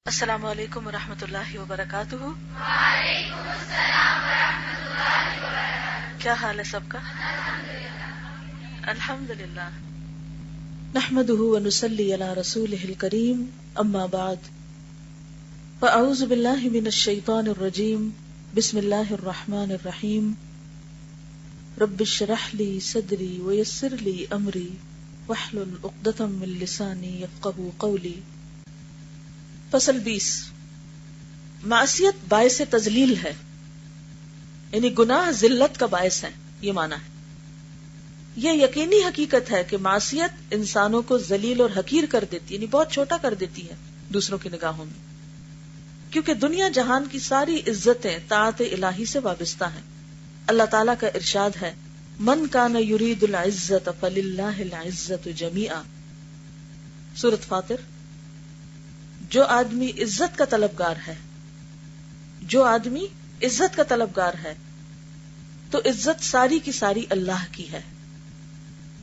السلام علیکم ورحمۃ اللہ وبرکاتہ۔ وعلیکم السلام ورحمۃ اللہ وبرکاتہ۔ کیا حال ہے سب کا؟ الحمدللہ۔ نحمده ونصلی علی رسولہ الکریم، اما بعد فاعوذ باللہ من الشیطان الرجیم، بسم اللہ الرحمن الرحیم۔ رب اشرح لی صدری ویسر لی امری واحلل عقدۃ من لسانی یفقہوا قولی۔ فصل 20، معصیت باعث تذلیل ہے، یعنی گناہ ذلت کا باعث ہے، یہ معنی ہے۔ یہ یقینی حقیقت ہے کہ معصیت انسانوں کو ذلیل اور حقیر کر دیتی، یعنی بہت چھوٹا کر دیتی ہے دوسروں کی نگاہوں میں، کیونکہ دنیا جہان کی ساری عزتیں طاعت الہی سے وابستہ ہیں۔ اللہ تعالیٰ کا ارشاد ہے، من کان یرید العزت فللہ العزت جمیعا، سورۃ فاطر۔ جو آدمی عزت کا طلبگار ہے، جو آدمی عزت کا طلبگار ہے تو عزت ساری کی ساری اللہ کی ہے۔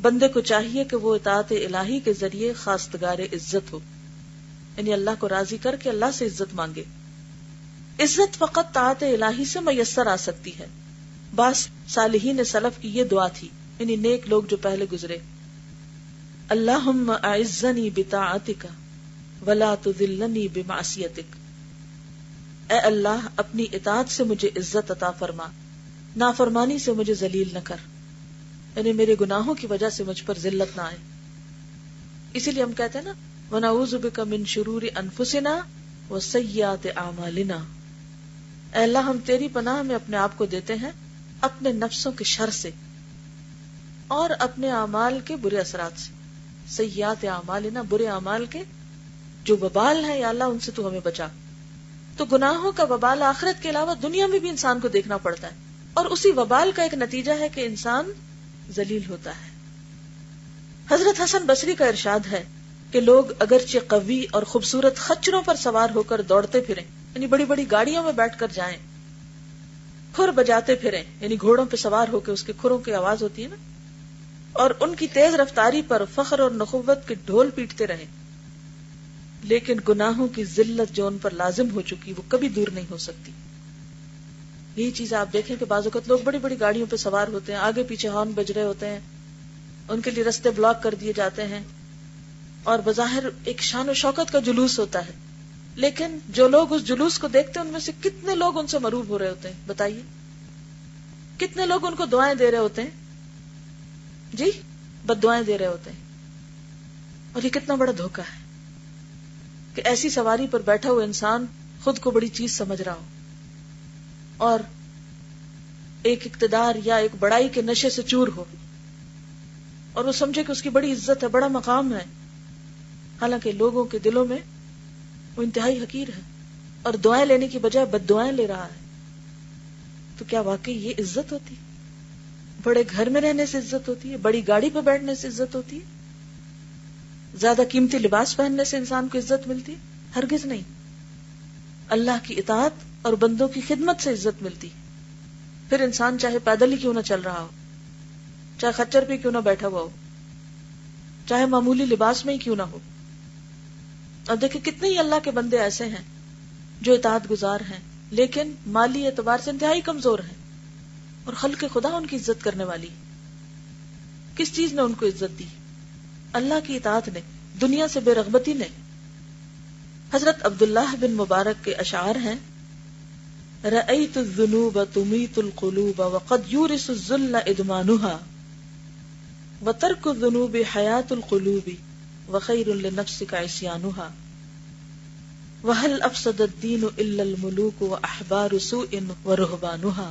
بندے کو چاہیے کہ وہ اطاعت الہی کے ذریعے خواستگار عزت ہو، یعنی اللہ کو راضی کر کے اللہ سے عزت مانگے۔ عزت فقط طاعت الہی سے میسر آ سکتی ہے۔ بعض صالحین سلف کی یہ دعا تھی، یعنی نیک لوگ جو پہلے گزرے، اللہم اعزنی بطاعتک ولا تذلنی بمعصیتک، اے اللہ اپنی اطاعت سے مجھے عزت عطا فرما، نافرمانی سے مجھے ذلیل نہ کر، یعنی میرے گناہوں کی وجہ سے مجھ پر ذلت نہ آئے۔ اسی لیے ہم کہتے ہیں نا، ونعوذ بک من شرور انفسنا وسیئات اعمالنا، اے اللہ ہم تیری پناہ میں اپنے آپ کو دیتے ہیں اپنے نفسوں کے شر سے اور اپنے اعمال کے برے اثرات سے۔ سیئات اعمالنا، برے اعمال کے جو وبال ہے، یا اللہ ان سے تو ہمیں بچا۔ تو گناہوں کا وبال آخرت کے علاوہ دنیا میں بھی انسان کو دیکھنا پڑتا ہے، اور اسی وبال کا ایک نتیجہ ہے کہ انسان ذلیل ہوتا ہے۔ حضرت حسن بصری کا ارشاد ہے کہ لوگ اگرچہ قوی اور خوبصورت خچروں پر سوار ہو کر دوڑتے پھریں، یعنی بڑی بڑی گاڑیوں میں بیٹھ کر جائیں، کھر بجاتے پھریں، یعنی گھوڑوں پہ سوار ہو کے اس کے کھروں کی آواز ہوتی ہے نا، اور ان کی تیز رفتاری پر فخر اور نخوت کے ڈھول پیٹتے رہیں، لیکن گناہوں کی ذلت جو ان پر لازم ہو چکی وہ کبھی دور نہیں ہو سکتی۔ یہی چیز آپ دیکھیں کہ بعض اوقات لوگ بڑی بڑی گاڑیوں پہ سوار ہوتے ہیں، آگے پیچھے ہارن بج رہے ہوتے ہیں، ان کے لیے رستے بلاک کر دیے جاتے ہیں، اور بظاہر ایک شان و شوکت کا جلوس ہوتا ہے، لیکن جو لوگ اس جلوس کو دیکھتے ہیں ان میں سے کتنے لوگ ان سے مروب ہو رہے ہوتے ہیں؟ بتائیے، کتنے لوگ ان کو دعائیں دے رہے ہوتے ہیں؟ جی، بد دعائیں دے رہے ہوتے ہیں۔ اور یہ کتنا بڑا دھوکہ ہے کہ ایسی سواری پر بیٹھا ہوا انسان خود کو بڑی چیز سمجھ رہا ہو اور ایک اقتدار یا ایک بڑائی کے نشے سے چور ہو، اور وہ سمجھے کہ اس کی بڑی عزت ہے، بڑا مقام ہے، حالانکہ لوگوں کے دلوں میں وہ انتہائی حقیر ہے اور دعائیں لینے کی بجائے بد دعائیں لے رہا ہے۔ تو کیا واقعی یہ عزت ہوتی؟ بڑے گھر میں رہنے سے عزت ہوتی ہے؟ بڑی گاڑی پہ بیٹھنے سے عزت ہوتی ہے؟ زیادہ قیمتی لباس پہننے سے انسان کو عزت ملتی ہے؟ ہرگز نہیں۔ اللہ کی اطاعت اور بندوں کی خدمت سے عزت ملتی۔ پھر انسان چاہے پیدل ہی کیوں نہ چل رہا ہو، چاہے خچر پہ کیوں نہ بیٹھا ہوا ہو، چاہے معمولی لباس میں ہی کیوں نہ ہو۔ اب دیکھیں کتنے ہی اللہ کے بندے ایسے ہیں جو اطاعت گزار ہیں لیکن مالی اعتبار سے انتہائی کمزور ہیں، اور خلق خدا ان کی عزت کرنے والی۔ کس چیز نے ان کو عزت دی؟ اللہ کی اطاعت نے، دنیا سے بے رغبتی نے۔ حضرت عبداللہ بن مبارک کے اشعار ہیں، رأیت الذنوب تمیت القلوب وقد یورث الذل ادمانها وترک الذنوب حیات القلوب وخیر لنفسک عصیانها وهل افسد الدین الا الملوک واحبار سوء ورہبانها۔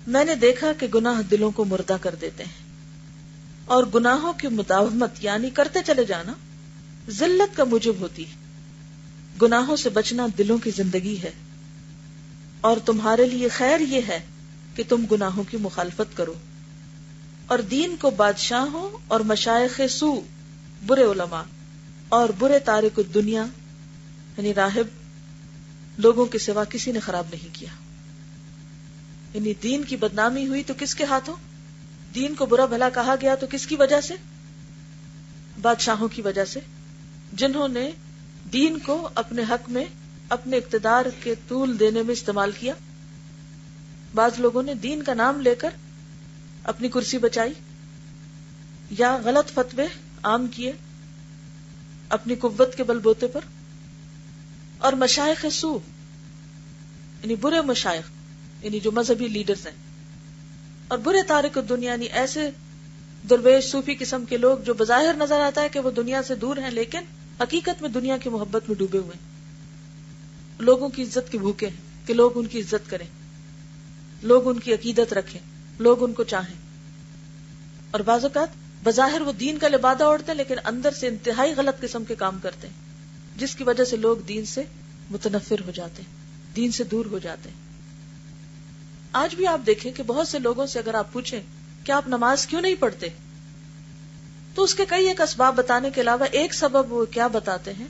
میں نے دیکھا کہ گناہ دلوں کو مردہ کر دیتے ہیں، اور گناہوں کی مداومت یعنی کرتے چلے جانا ذلت کا موجب ہوتی ہے۔ گناہوں سے بچنا دلوں کی زندگی ہے، اور تمہارے لیے خیر یہ ہے کہ تم گناہوں کی مخالفت کرو، اور دین کو بادشاہوں اور مشائخ سو، برے علماء اور برے تارک الدنیا یعنی راہب لوگوں کے سوا کسی نے خراب نہیں کیا۔ یعنی دین کی بدنامی ہوئی تو کس کے ہاتھوں؟ دین کو برا بھلا کہا گیا تو کس کی وجہ سے؟ بادشاہوں کی وجہ سے، جنہوں نے دین کو اپنے حق میں اپنے اقتدار کے طول دینے میں استعمال کیا. بعض لوگوں نے دین کا نام لے کر اپنی کرسی بچائی یا غلط فتوے عام کیے اپنی قوت کے بل بوتے پر. اور مشائخ سو یعنی برے مشائخ یعنی جو مذہبی لیڈرز ہیں اور برے تارک الدنیا یعنی ایسے درویش صوفی قسم کے لوگ جو بظاہر نظر آتا ہے کہ وہ دنیا سے دور ہیں لیکن حقیقت میں دنیا کی محبت میں ڈوبے ہوئے ہیں. لوگوں کی عزت کے بھوکے ہیں کہ لوگ ان کی عزت کریں, لوگ ان کی عقیدت رکھیں, لوگ ان کو چاہیں. اور بعض اوقات بظاہر وہ دین کا لبادہ اوڑھتے ہیں لیکن اندر سے انتہائی غلط قسم کے کام کرتے ہیں جس کی وجہ سے لوگ دین سے متنفر ہو جاتے ہیں, دین سے دور ہو جاتے ہیں. آج بھی آپ دیکھیں کہ بہت سے لوگوں سے اگر آپ پوچھیں کہ آپ نماز کیوں نہیں پڑھتے تو اس کے کئی ایک اسباب بتانے کے علاوہ ایک سبب وہ کیا بتاتے ہیں,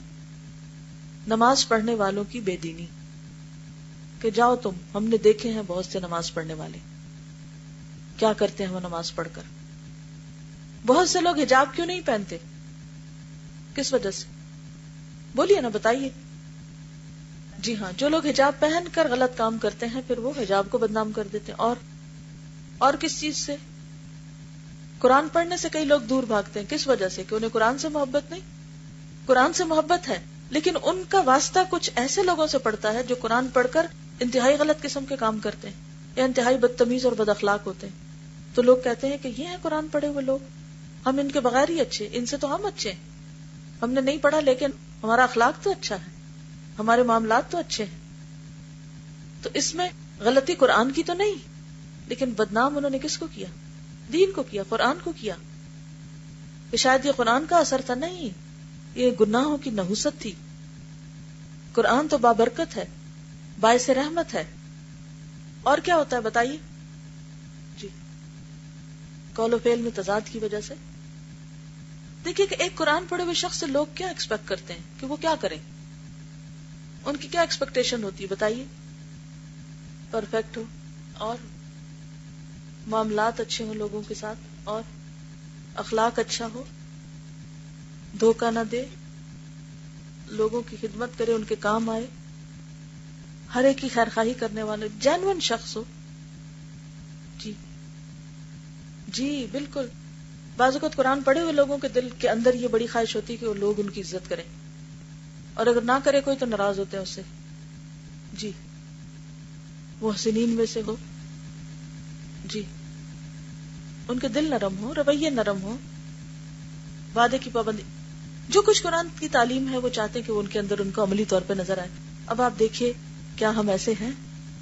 نماز پڑھنے والوں کی بے دینی. کہ جاؤ تم, ہم نے دیکھے ہیں بہت سے نماز پڑھنے والے کیا کرتے ہیں وہ نماز پڑھ کر. بہت سے لوگ حجاب کیوں نہیں پہنتے, کس وجہ سے؟ بولیے نا, بتائیے. جی ہاں, جو لوگ حجاب پہن کر غلط کام کرتے ہیں پھر وہ حجاب کو بدنام کر دیتے ہیں. اور کس چیز سے؟ قرآن پڑھنے سے کئی لوگ دور بھاگتے ہیں. کس وجہ سے؟ کہ انہیں قرآن سے محبت نہیں. قرآن سے محبت ہے لیکن ان کا واسطہ کچھ ایسے لوگوں سے پڑتا ہے جو قرآن پڑھ کر انتہائی غلط قسم کے کام کرتے ہیں یا انتہائی بدتمیز اور بد اخلاق ہوتے ہیں. تو لوگ کہتے ہیں کہ یہ ہیں قرآن پڑھے ہوئے لوگ, ہم ان کے بغیر ہی اچھے, ان سے تو ہم اچھے ہیں. ہم نے نہیں پڑھا لیکن ہمارا اخلاق تو اچھا ہے, ہمارے معاملات تو اچھے ہیں. تو اس میں غلطی قرآن کی تو نہیں, لیکن بدنام انہوں نے کس کو کیا؟ دین کو کیا, قرآن کو کیا. کہ شاید یہ قرآن کا اثر تھا, نہیں, یہ گناہوں کی نحوست تھی. قرآن تو بابرکت ہے, باعث رحمت ہے. اور کیا ہوتا ہے بتائیے؟ جی, قول و فعل میں تضاد کی وجہ سے. دیکھیے کہ ایک قرآن پڑھے ہوئے شخص سے لوگ کیا ایکسپیکٹ کرتے ہیں کہ وہ کیا کریں, ان کی کیا ایکسپیکٹیشن ہوتی ہے بتائیے؟ پرفیکٹ ہو اور معاملات اچھے ہوں لوگوں کے ساتھ اور اخلاق اچھا ہو, دھوکہ نہ دے, لوگوں کی خدمت کرے, ان کے کام آئے, ہر ایک کی خیر خواہی کرنے والے جینوئن شخص ہو. جی جی بالکل. بعض اوقات قرآن پڑھے ہوئے لوگوں کے دل کے اندر یہ بڑی خواہش ہوتی ہے کہ وہ لوگ ان کی عزت کریں, اور اگر نہ کرے کوئی تو ناراض ہوتے ہیں اس سے. جی, محسنین میں سے ہو. جی, ان کے دل نرم ہو, رویے نرم ہو, وعدے کی پابندی, جو کچھ قرآن کی تعلیم ہے وہ چاہتے ہیں کہ ان کے اندر ان کو عملی طور پہ نظر آئے. اب آپ دیکھیے کیا ہم ایسے ہیں,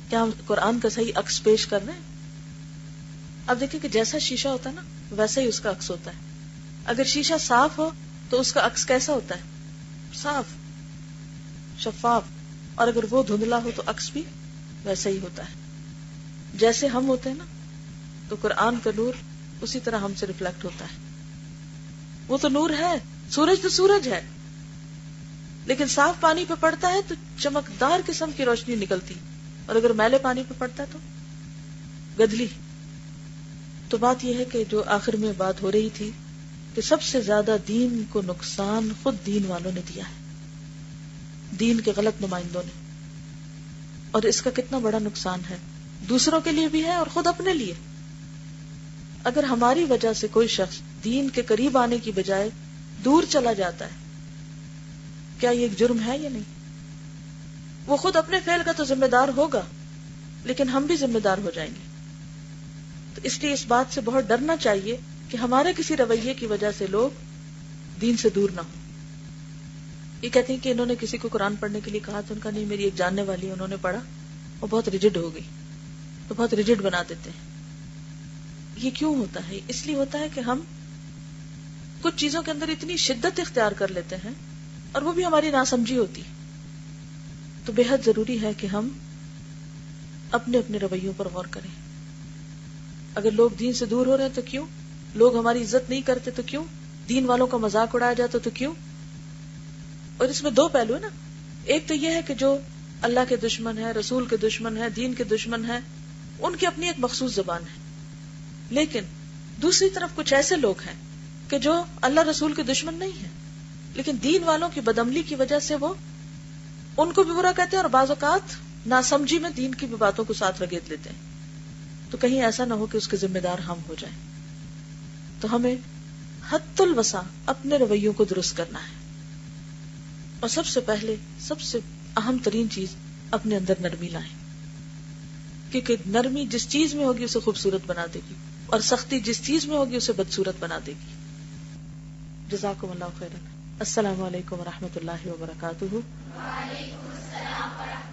کیا ہم قرآن کا صحیح عکس پیش کر رہے ہیں؟ اب دیکھیے کہ جیسا شیشہ ہوتا ہے نا ویسا ہی اس کا عکس ہوتا ہے. اگر شیشہ صاف ہو تو اس کا عکس کیسا ہوتا ہے؟ صاف, شفاف. اور اگر وہ دھندلا ہو تو عکس بھی ویسا ہی ہوتا ہے. جیسے ہم ہوتے ہیں نا تو قرآن کا نور اسی طرح ہم سے ریفلیکٹ ہوتا ہے. وہ تو نور ہے, سورج تو سورج ہے, لیکن صاف پانی پہ پڑتا ہے تو چمکدار قسم کی روشنی نکلتی, اور اگر میلے پانی پہ پڑتا ہے تو گدلی. تو بات یہ ہے کہ جو آخر میں بات ہو رہی تھی کہ سب سے زیادہ دین کو نقصان خود دین والوں نے دیا ہے, دین کے غلط نمائندوں نے. اور اس کا کتنا بڑا نقصان ہے, دوسروں کے لیے بھی ہے اور خود اپنے لیے. اگر ہماری وجہ سے کوئی شخص دین کے قریب آنے کی بجائے دور چلا جاتا ہے, کیا یہ ایک جرم ہے یا نہیں؟ وہ خود اپنے فعل کا تو ذمہ دار ہوگا, لیکن ہم بھی ذمہ دار ہو جائیں گے. تو اس لیے اس بات سے بہت ڈرنا چاہیے کہ ہمارے کسی رویے کی وجہ سے لوگ دین سے دور نہ ہوں. یہ کہتے ہیں کہ انہوں نے کسی کو قرآن پڑھنے کے لیے کہا تو ان کا نہیں, میری ایک جاننے والی ہے, انہوں نے پڑھا, وہ بہت ریجڈ ہو گئی. تو بہت ریجڈ بنا دیتے ہیں. یہ کیوں ہوتا ہے؟ اس لیے ہوتا ہے کہ ہم کچھ چیزوں کے اندر اتنی شدت اختیار کر لیتے ہیں اور وہ بھی ہماری ناسمجھی ہوتی. تو بے حد ضروری ہے کہ ہم اپنے اپنے رویوں پر غور کریں. اگر لوگ دین سے دور ہو رہے ہیں تو کیوں؟ لوگ ہماری عزت نہیں کرتے تو کیوں؟ دین والوں کا مذاق اڑایا جاتا تو کیوں؟ اور اس میں دو پہلو ہے نا. ایک تو یہ ہے کہ جو اللہ کے دشمن ہے, رسول کے دشمن ہے, دین کے دشمن ہے, ان کی اپنی ایک مخصوص زبان ہے. لیکن دوسری طرف کچھ ایسے لوگ ہیں کہ جو اللہ رسول کے دشمن نہیں ہیں, لیکن دین والوں کی بدعملی کی وجہ سے وہ ان کو بھی برا کہتے ہیں اور بعض اوقات ناسمجھی میں دین کی بھی باتوں کو ساتھ رگیت لیتے ہیں. تو کہیں ایسا نہ ہو کہ اس کے ذمہ دار ہم ہو جائیں. تو ہمیں حد الوسع اپنے رویوں کو درست کرنا ہے. اور سب سے پہلے سب سے اہم ترین چیز اپنے اندر نرمی لائیں، کیونکہ نرمی جس چیز میں ہوگی اسے خوبصورت بنا دے گی اور سختی جس چیز میں ہوگی اسے بدصورت بنا دے گی. جزاکم اللہ خیرا. السلام علیکم ورحمۃ اللہ وبرکاتہ. وعلیکم السلام ورحمۃ